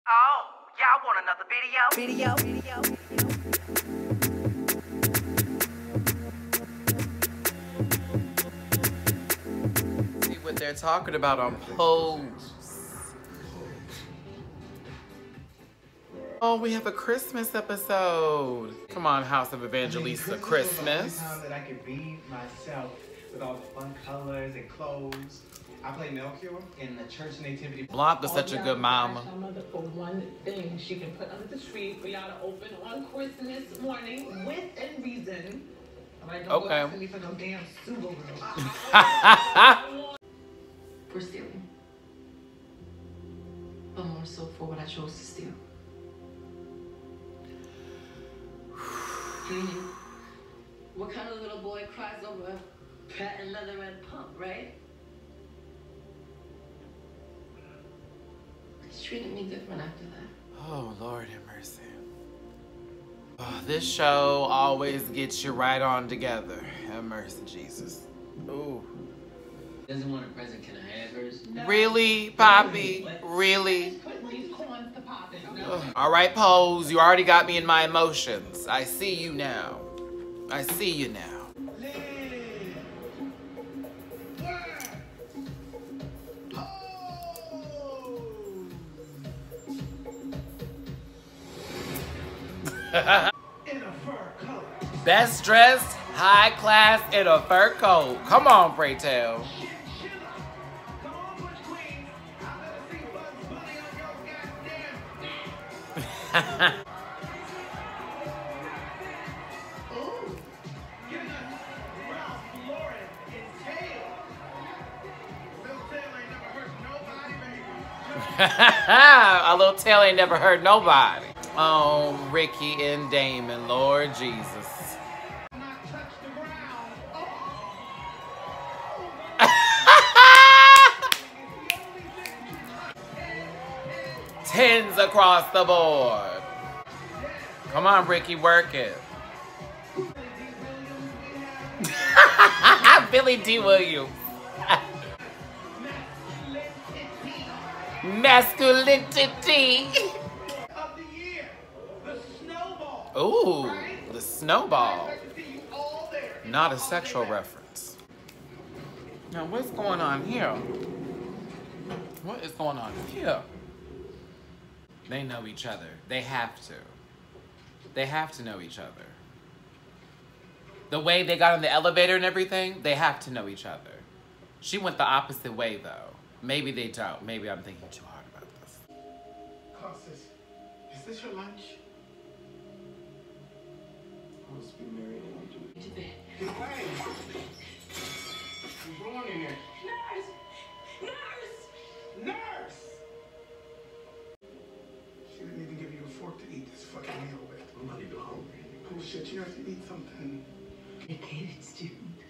Oh, y'all want another video? See what they're talking about on Pose. Oh, we have a Christmas episode. Come on, House of Evangelista, Christmas. Time that I could be myself with all the fun colors and clothes. I play Melchior in the church nativity. Blanca's such a good mama. Ask our mother for one thing she can put under the tree for y'all to open on Christmas morning with and reason. All right, don't go asking me for no damn Subaru. For stealing. But more so for what I chose to steal. What kind of little boy cries over a patent leather red pump, right? He treated me different after that. Oh, Lord have mercy. Oh, this show always gets you right on together. Have mercy, Jesus. Ooh. Doesn't want a present, can I have hers? No. Really, Poppy? Really? Put these corns to pop it. All right, Pose, you already got me in my emotions. I see you now. I see you now. In a fur coat. Best dressed, high class, in a fur coat. Come on, pray tell. Come on, Bush Queen. I better see Bugs Bunny on your goddamn neck. Ooh. Giving us Ralph Lauren in tail. Little tail ain't never hurt nobody, baby. A little tail ain't never hurt nobody. Oh, Ricky and Damon, Lord Jesus. Not touch the ground. Tens across the board. Come on, Ricky, work it. Billy D. Williams. Masculinity. Of the year, the snowball. Ooh, Right? the snowball. I expect to see you all there. Not a sexual reference. Now, what's going on here? What is going on here? They know each other. They have to. They have to know each other. The way they got on the elevator and everything, they have to know each other. She went the opposite way, though. Maybe they don't. Maybe I'm thinking too hard about this. Costas, is this your lunch? I must be married and you do. To bed. Get away! What's wrong in here? Nurse! Nurse! Nurse! She didn't even give you a fork to eat this fucking meal with. I'm not even hungry. Oh shit, you have to eat something. Dedicated student.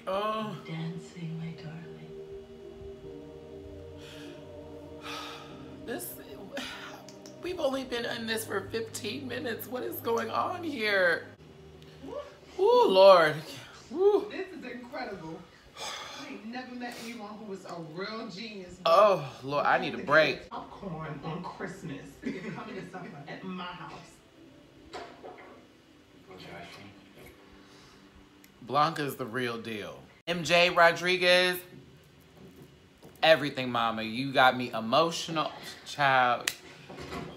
Oh. Dancing, my darling. We've only been in this for 15 minutes. What is going on here? Ooh, Lord. Ooh. This is incredible. I ain't never met anyone who was a real genius. Oh, Lord, I need a break. Popcorn on Christmas. You're coming to supper at my house. Blanca's the real deal. MJ Rodriguez, everything, mama. You got me emotional, child.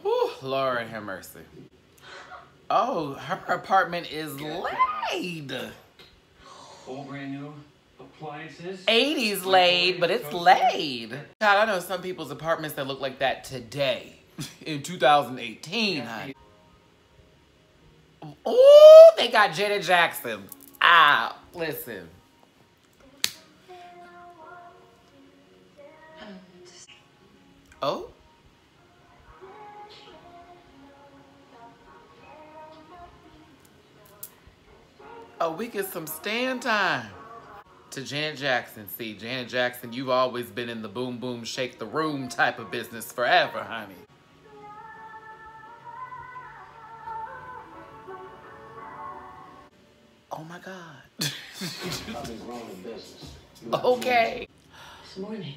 Whew, Lord have mercy. Oh, her apartment is laid. All brand new appliances. 80s laid, but it's laid. God, I know some people's apartments that look like that today, in 2018, honey. Ooh, they got Janet Jackson. Ah, listen. Oh? Oh, we get some stand time. To Janet Jackson. See, Janet Jackson, you've always been in the boom boom shake the room type of business forever, honey. Oh my God. Something's wrong in business. Okay. This morning,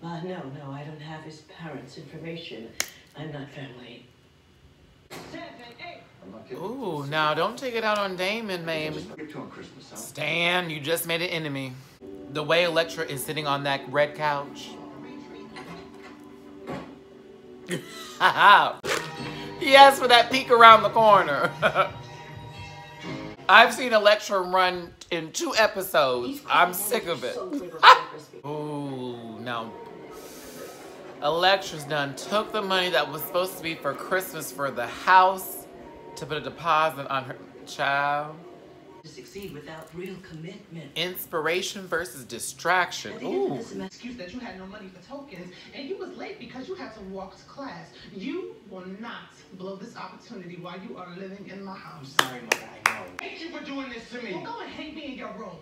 No, I don't have his parents' information. I'm not family. Ooh, now don't take it out on Damon, baby. Give to him Christmas, huh? Stan, you just made an enemy. The way Electra is sitting on that red couch. Yes, for that peek around the corner. I've seen Electra run in 2 episodes. I'm sick of it. Ooh, no. Electra's done took the money that was supposed to be for Christmas for the house to put a deposit on her child. To succeed without real commitment. Inspiration versus distraction. Ooh. Excuse that you had no money for tokens and you was late because you had to walk to class. You will not blow this opportunity while you are living in my house. I'm sorry, Mother, I know. Thank you for doing this to me. Well, go and hate me in your room.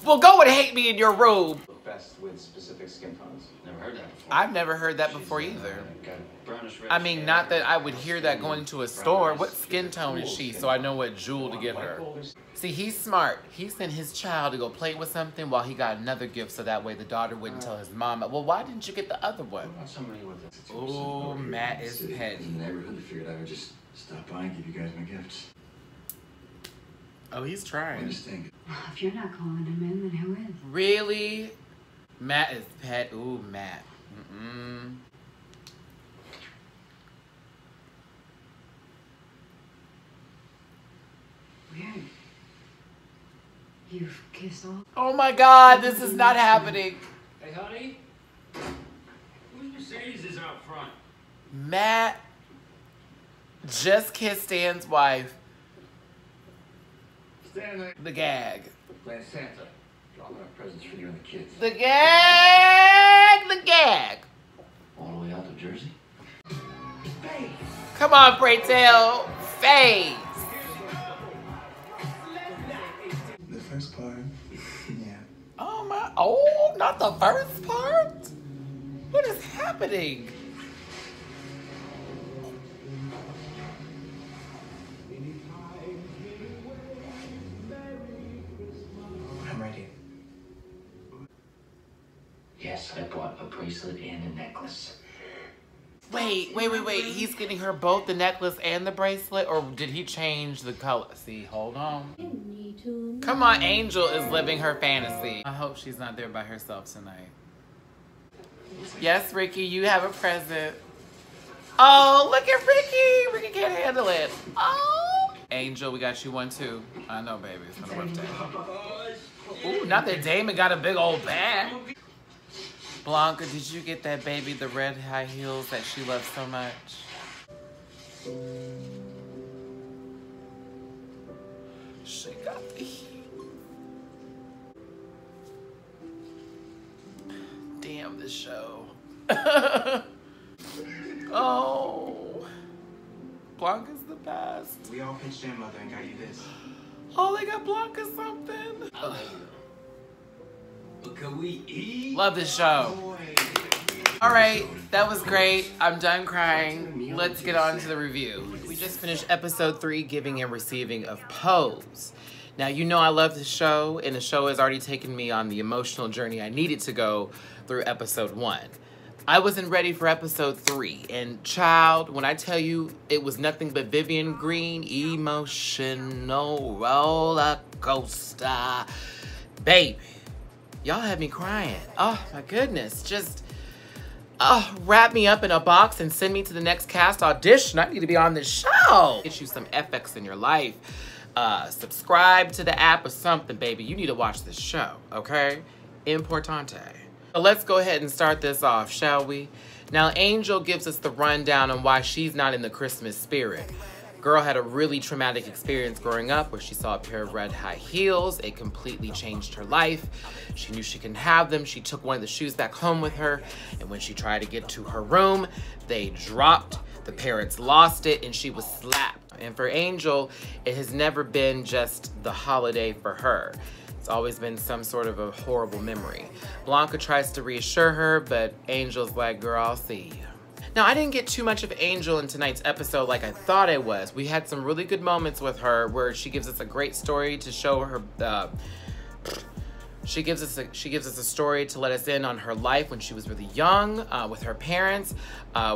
Well, go and hate me in your room. Best with specific skin tones. Never heard that before. I've never heard that before either. I mean, not that I would hear that going to a store. What skin tone is she? So I know what jewel to get her. See, he's smart. He sent his child to go play with something while he got another gift so that way the daughter wouldn't tell his mom. Well, why didn't you get the other one? Oh, Matt is petty. In the neighborhood, I figured I would just stop by and give you guys my gifts. Oh, he's What trying. do you think? Well, if you're not calling him in, then who is? Really? Matt is pet. Ooh, Matt. Weird. You've kissed all? Oh my God, this is not happening. Hey, honey. Whose Mercedes is out front? Matt just kissed Stan's wife. Stand The gag. playing Santa. Dropping off presents for you and the kids. The gag. The gag. All the way out to Jersey? Come on, pray tell. Face. The first part, yeah. Oh my. Oh, not the first part. What is happening? I'm ready. Yes, I bought a bracelet and a necklace. Wait. He's getting her both the necklace and the bracelet, or did he change the color? See, hold on. Come on, Angel is living her fantasy. I hope she's not there by herself tonight. Yes, Ricky, you have a present. Oh, look at Ricky. Ricky can't handle it. Oh. Angel, we got you one too. I know, baby. It's been a rough day. Ooh, not that Damon got a big old bag. Blanca, did you get that baby the red high heels that she loves so much? She got the heels. Damn, this show. Oh. Blanca's the best. We all pitched in, Mother, and got you this. Oh, they got Blanca something. But can we eat? Love this show. All right, that was great. I'm done crying. Let's get on to the review. We just finished episode 3, Giving and Receiving of Pose. Now, you know I love the show, and the show has already taken me on the emotional journey I needed to go through episode 1. I wasn't ready for episode 3, and child, when I tell you it was nothing but Vivian Green, emotional roller coaster, baby. Y'all had me crying. Oh my goodness. Just wrap me up in a box and send me to the next cast audition. I need to be on this show. Get you some FX in your life. Subscribe to the app or something, baby. You need to watch this show, okay? Importante. So let's go ahead and start this off, shall we? Now, Angel gives us the rundown on why she's not in the Christmas spirit. Girl had a really traumatic experience growing up where she saw a pair of red high heels. It completely changed her life. She knew she couldn't have them. She took one of the shoes back home with her, and when she tried to get to her room, they dropped. The parents lost it, and she was slapped. And for Angel, it has never been just the holiday for her. It's always been some sort of a horrible memory. Blanca tries to reassure her, but Angel's like, girl, I'll see you. Now, I didn't get too much of Angel in tonight's episode like I thought I was. We had some really good moments with her where she gives us a great story to show her, She gives us a story to let us in on her life when she was really young with her parents.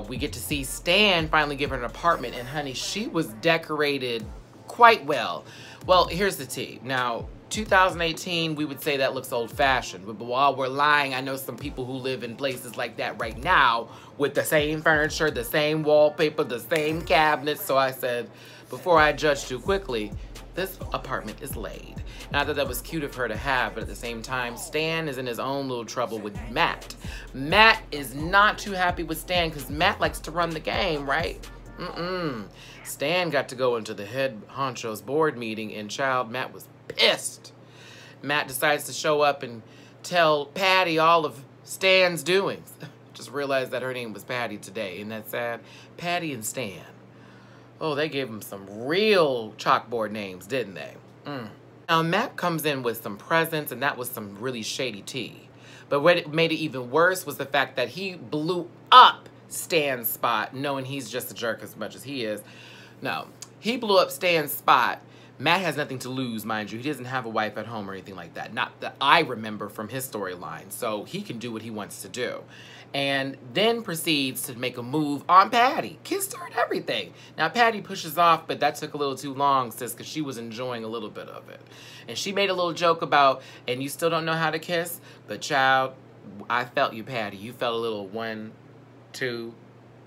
We get to see Stan finally give her an apartment, and honey, she was decorated quite well. Well, here's the tea. Now, 2018, we would say that looks old-fashioned, but while we're lying, I know some people who live in places like that right now with the same furniture, the same wallpaper, the same cabinets. So I said, before I judge too quickly, this apartment is laid. And I thought that was cute of her to have, but at the same time, Stan is in his own little trouble with Matt. Matt is not too happy with Stan because Matt likes to run the game, right? Stan got to go into the head honcho's board meeting, and child, Matt was pissed. Matt decides to show up and tell Patty all of Stan's doings. Just realized that her name was Patty today. Isn't that sad? Patty and Stan. Oh, they gave him some real chalkboard names, didn't they? Now, Matt comes in with some presents, and that was some really shady tea. But what made it even worse was the fact that he blew up Stan's spot, knowing he's just a jerk as much as he is. No, he blew up Stan's spot. Matt has nothing to lose, mind you. He doesn't have a wife at home or anything like that. Not that I remember from his storyline. So he can do what he wants to do. And then proceeds to make a move on Patty. Kissed her and everything. Now, Patty pushes off, but that took a little too long, sis, because she was enjoying a little bit of it. And she made a little joke about, and you still don't know how to kiss? But child, I felt you, Patty. You felt a little 1, 2,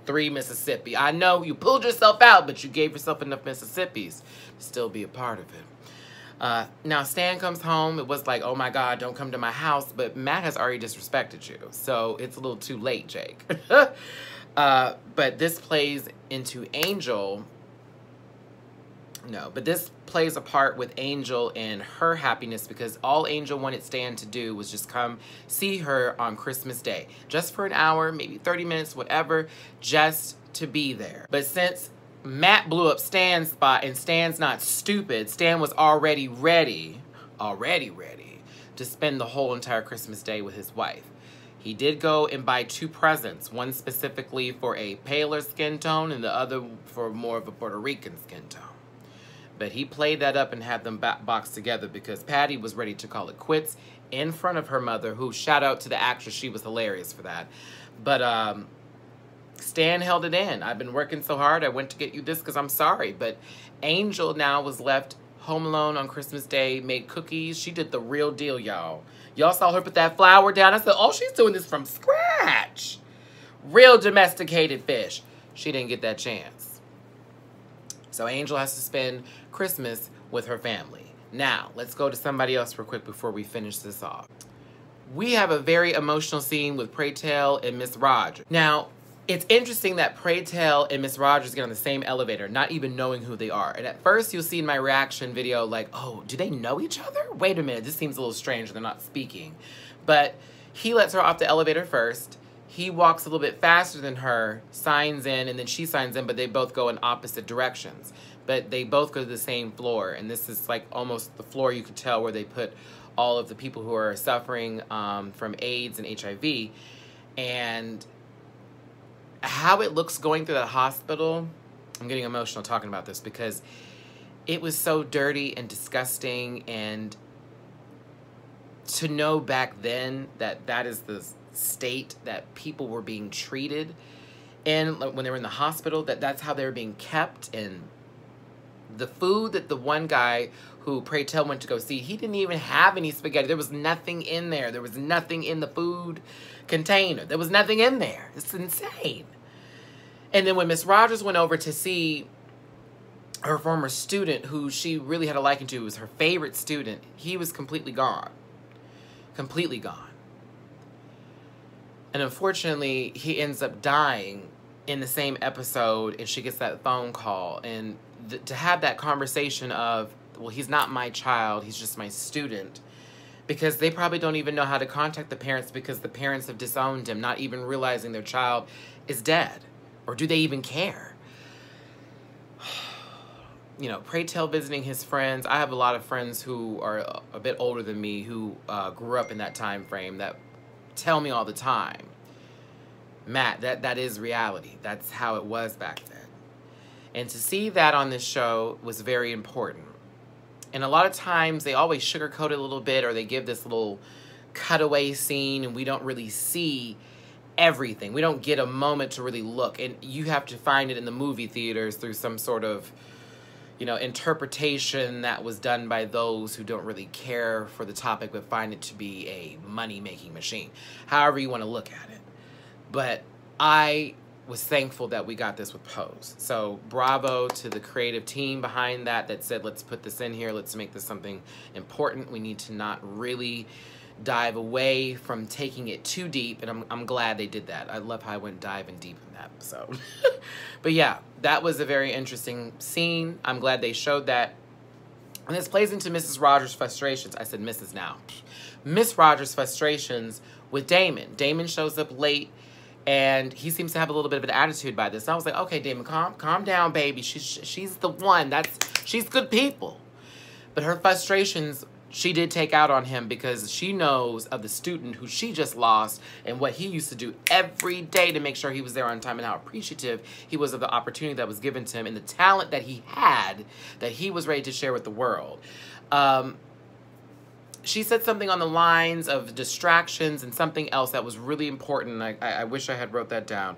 3 Mississippi. I know you pulled yourself out, but you gave yourself enough Mississippis to still be a part of it. Now, Stan comes home. It was like, oh my God, don't come to my house. But Matt has already disrespected you. So it's a little too late, Jake. But this plays into Angel. No, but this plays a part with Angel and her happiness because all Angel wanted Stan to do was just come see her on Christmas Day. Just for an hour, maybe 30 minutes, whatever, just to be there. But since Matt blew up Stan's spot and Stan's not stupid, Stan was already ready to spend the whole entire Christmas Day with his wife. He did go and buy 2 presents, one specifically for a paler skin tone and the other for more of a Puerto Rican skin tone. But he played that up and had them boxed together because Patty was ready to call it quits in front of her mother, who, shout out to the actress, she was hilarious for that. But Stan held it in. I've been working so hard, I went to get you this because I'm sorry. But Angel now was left home alone on Christmas Day, made cookies. She did the real deal, y'all. Y'all saw her put that flour down. I said, oh, she's doing this from scratch. Real domesticated fish. She didn't get that chance. So Angel has to spend Christmas with her family. Now, let's go to somebody else real quick before we finish this off. We have a very emotional scene with Pray Tell and Miss Rogers. Now, it's interesting that Pray Tell and Miss Rogers get on the same elevator, not even knowing who they are. And at first, you'll see in my reaction video, like, oh, do they know each other? Wait a minute, this seems a little strange. They're not speaking. But he lets her off the elevator first. He walks a little bit faster than her, signs in, and then she signs in, but they both go in opposite directions. But they both go to the same floor, and this is like almost the floor you could tell where they put all of the people who are suffering from AIDS and HIV. And how it looks going through that hospital, I'm getting emotional talking about this because it was so dirty and disgusting, and to know back then that that is the state that people were being treated and when they were in the hospital, that's how they were being kept. And the food that the one guy who Pray Tell went to go see, he didn't even have any spaghetti. There was nothing in there. There was nothing in the food container. There was nothing in there. It's insane. And then when Miss Rogers went over to see her former student, who she really had a liking to, was her favorite student, he was completely gone. Completely gone. And unfortunately, he ends up dying in the same episode, and she gets that phone call. And to have that conversation of, well, he's not my child, he's just my student, because they probably don't even know how to contact the parents because the parents have disowned him, not even realizing their child is dead. Or do they even care? You know, Pray Tell visiting his friends. I have a lot of friends who are a bit older than me who grew up in that time frame that tell me all the time, Matt, that is reality. That's how it was back then. And to see that on this show was very important. And a lot of times they always sugarcoat it a little bit, or they give this little cutaway scene and we don't really see everything. We don't get a moment to really look. And you have to find it in the movie theaters through some sort of, you know, interpretation that was done by those who don't really care for the topic but find it to be a money-making machine. However you want to look at it. But I was thankful that we got this with Pose. So bravo to the creative team behind that said, let's put this in here. Let's make this something important. We need to not really dive away from taking it too deep. And I'm glad they did that. I love how I went diving deep in that. So, but yeah, that was a very interesting scene. I'm glad they showed that. And this plays into Mrs. Rogers' frustrations. I said Mrs. now. Miss Rogers' frustrations with Damon. Damon shows up late. And he seems to have a little bit of an attitude by this. And I was like, okay, Damon, calm down, baby. She's the one. She's good people. But her frustrations, she did take out on him because she knows of the student who she just lost and what he used to do every day to make sure he was there on time and how appreciative he was of the opportunity that was given to him and the talent that he had that he was ready to share with the world. She said something on the lines of distractions and something else that was really important. I wish I had wrote that down.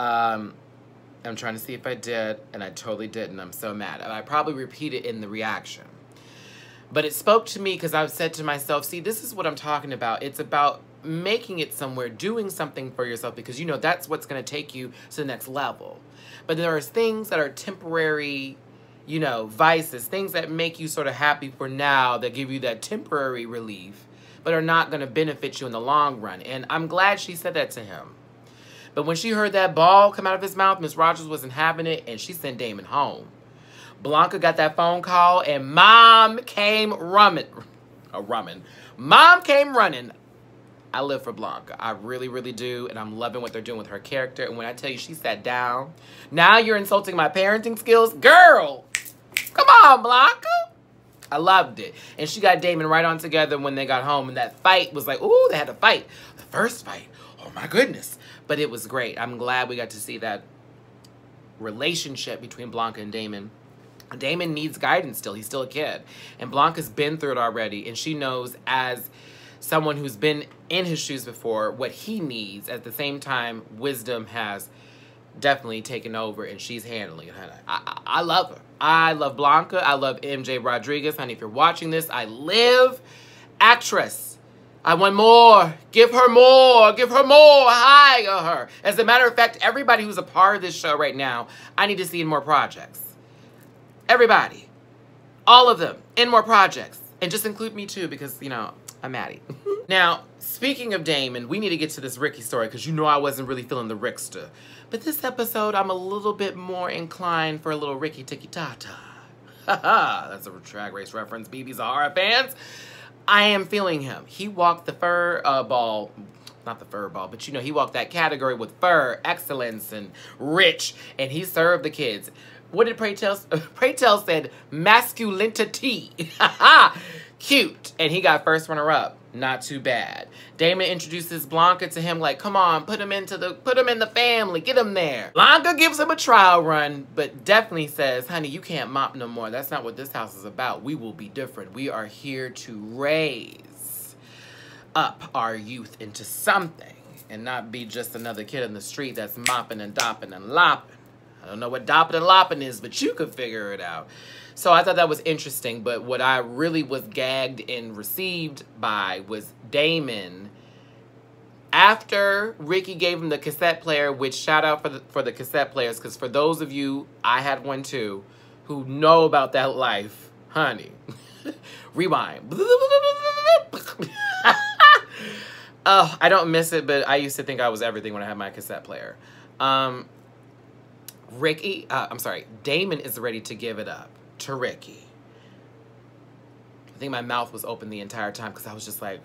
I'm trying to see if I did, and I totally didn't. I'm so mad. I probably repeat it in the reaction. But it spoke to me because I've said to myself, see, this is what I'm talking about. It's about making it somewhere, doing something for yourself because, you know, that's what's going to take you to the next level. But there are things that are temporary, you know, vices, things that make you sort of happy for now, that give you that temporary relief, but are not going to benefit you in the long run. And I'm glad she said that to him. But when she heard that ball come out of his mouth, Miss Rogers wasn't having it, and she sent Damon home. Blanca got that phone call, and Mom came running. Mom came running. I live for Blanca. I really, really do, and I'm loving what they're doing with her character. And when I tell you she sat down, now you're insulting my parenting skills? Girl! Come on, Blanca. I loved it. And she got Damon right on together when they got home. And that fight was like, ooh, they had a fight. The first fight. Oh, my goodness. But it was great. I'm glad we got to see that relationship between Blanca and Damon. Damon needs guidance still. He's still a kid. And Blanca's been through it already. And she knows as someone who's been in his shoes before what he needs. At the same time, wisdom has definitely taken over and she's handling it. I love her. I love Blanca. I love MJ Rodriguez. Honey, if you're watching this, I live. Actress. I want more. Give her more. Give her more. Hire her. As a matter of fact, everybody who's a part of this show right now, I need to see in more projects. Everybody. All of them in more projects. And just include me too because, you know, I'm Matty. Now, speaking of Damon, we need to get to this Ricky story because you know I wasn't really feeling the Rickster. But this episode, I'm a little bit more inclined for a little Ricky Tiki Tata. Haha, that's a Drag Race reference, BB Zahara fans. I am feeling him. He walked the fur ball, not the fur ball, but you know, he walked that category with fur, excellence, and rich, and he served the kids. What did Pray Tell? Pray Tell said masculinity. Cute. And he got first runner-up. Not too bad. Damon introduces Blanca to him like, come on, put him in the family, get him there. Blanca gives him a trial run, but definitely says, honey, you can't mop no more. That's not what this house is about. We will be different. We are here to raise up our youth into something and not be just another kid in the street that's mopping and dopping and lopping. I don't know what dopping and lopping is, but you could figure it out. So I thought that was interesting, but what I really was gagged and received by was Damon. After Ricky gave him the cassette player, which shout out for the cassette players, because for those of you, I had one too, who know about that life, honey, rewind. Oh, I don't miss it, but I used to think I was everything when I had my cassette player. Damon is ready to give it up to Ricky. I think my mouth was open the entire time because I was just like,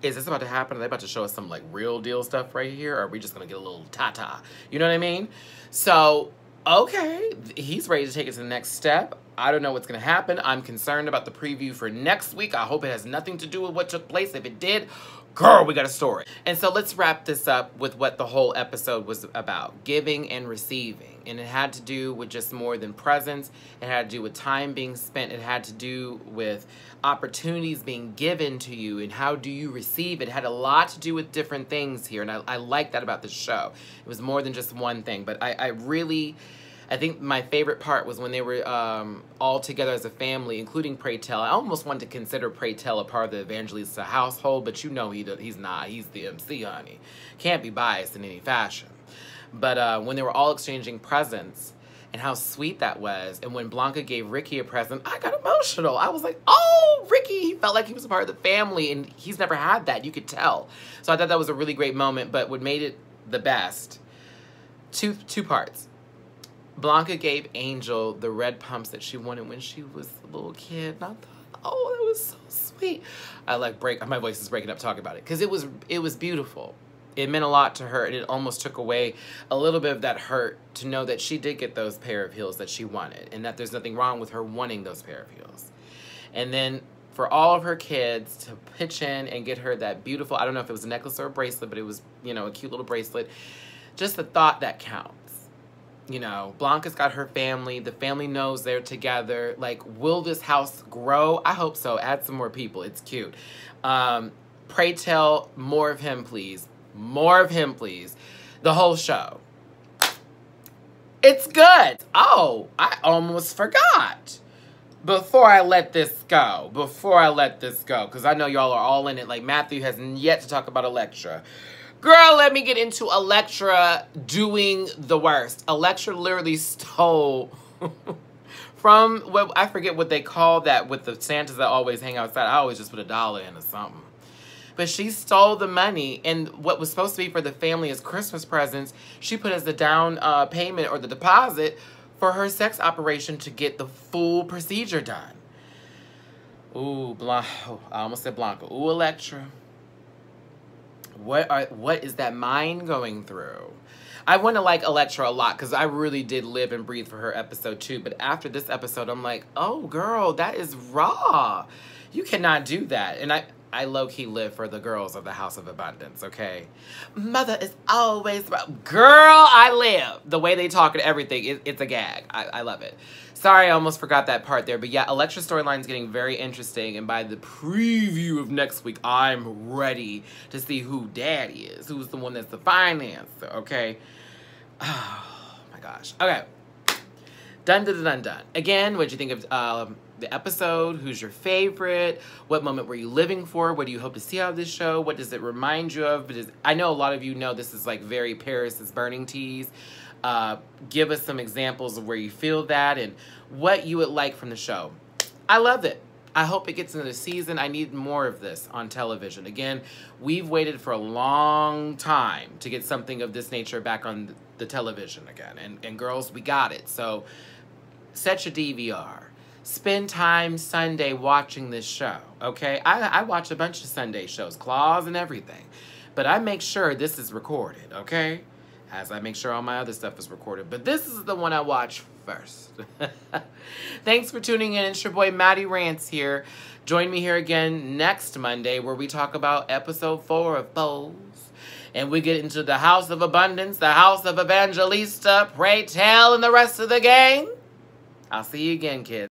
is this about to happen? Are they about to show us some like real deal stuff right here? Or are we just going to get a little ta-ta? You know what I mean? So, okay, he's ready to take it to the next step. I don't know what's going to happen. I'm concerned about the preview for next week. I hope it has nothing to do with what took place. If it did, girl, we got a story. And so let's wrap this up with what the whole episode was about. Giving and receiving. And it had to do with just more than presents. It had to do with time being spent. It had to do with opportunities being given to you and how do you receive it. It had a lot to do with different things here. And I like that about the show. It was more than just one thing. But I think my favorite part was when they were all together as a family, including Pray Tell. I almost wanted to consider Pray Tell a part of the Evangelista household, but you know he's not. He's the MC, honey. Can't be biased in any fashion. But when they were all exchanging presents and how sweet that was, and when Blanca gave Ricky a present, I got emotional. I was like, oh, Ricky, he felt like he was a part of the family, and he's never had that. You could tell. So I thought that was a really great moment, but what made it the best, two parts. Blanca gave Angel the red pumps that she wanted when she was a little kid. And I thought, oh, that was so sweet. My voice is breaking up talking about it. Because it was beautiful. It meant a lot to her, and it almost took away a little bit of that hurt to know that she did get those pair of heels that she wanted, and that there's nothing wrong with her wanting those pair of heels. And then for all of her kids to pitch in and get her that beautiful, I don't know if it was a necklace or a bracelet, but it was, a cute little bracelet. Just the thought that counts. Blanca's got her family. The family knows they're together. Like, will this house grow? I hope so. Add some more people. It's cute. Pray Tell, more of him, please. More of him, please. The whole show. It's good. Oh, I almost forgot. Before I let this go. Because I know y'all are all in it. Like, Matthew has yet to talk about Electra. Girl, let me get into Electra doing the worst. Electra literally stole from, I forget what they call that with the Santas that always hang outside. I always just put $1 in or something. But she stole the money, and what was supposed to be for the family as Christmas presents, she put as the down payment or the deposit for her sex operation to get the full procedure done. Ooh, I almost said Blanca. Ooh, Electra. What is that mind going through? I want to like Electra a lot because I really did live and breathe for her episode 2. But after this episode, I'm like, oh, girl, that is raw. You cannot do that. And I low-key live for the girls of the House of Abundance, okay? Mother is always right. Girl, I live. The way they talk and everything, it's a gag. I love it. Sorry, I almost forgot that part there. But yeah, Electra's storyline is getting very interesting. And by the preview of next week, I'm ready to see who Daddy is. Who's the one that's the financer, okay? Oh, my gosh. Okay. Done. Again, what did you think of the episode? Who's your favorite? What moment were you living for? What do you hope to see out of this show? What does it remind you of? I know a lot of you know this is like very Paris is Burning tease. Give us some examples of where you feel that and what you would like from the show. I love it. I hope it gets into the season. I need more of this on television. Again, we've waited for a long time to get something of this nature back on the television again. And girls, we got it. So set your DVR. Spend time Sunday watching this show, okay? I watch a bunch of Sunday shows, Claws and everything. But I make sure this is recorded, okay? As I make sure all my other stuff is recorded. But this is the one I watch first. Thanks for tuning in. It's your boy Matty Rants here. Join me here again next Monday where we talk about episode 4 of Pose. And we get into the House of Abundance, the House of Evangelista, Pray Tell, and the rest of the gang. I'll see you again, kids.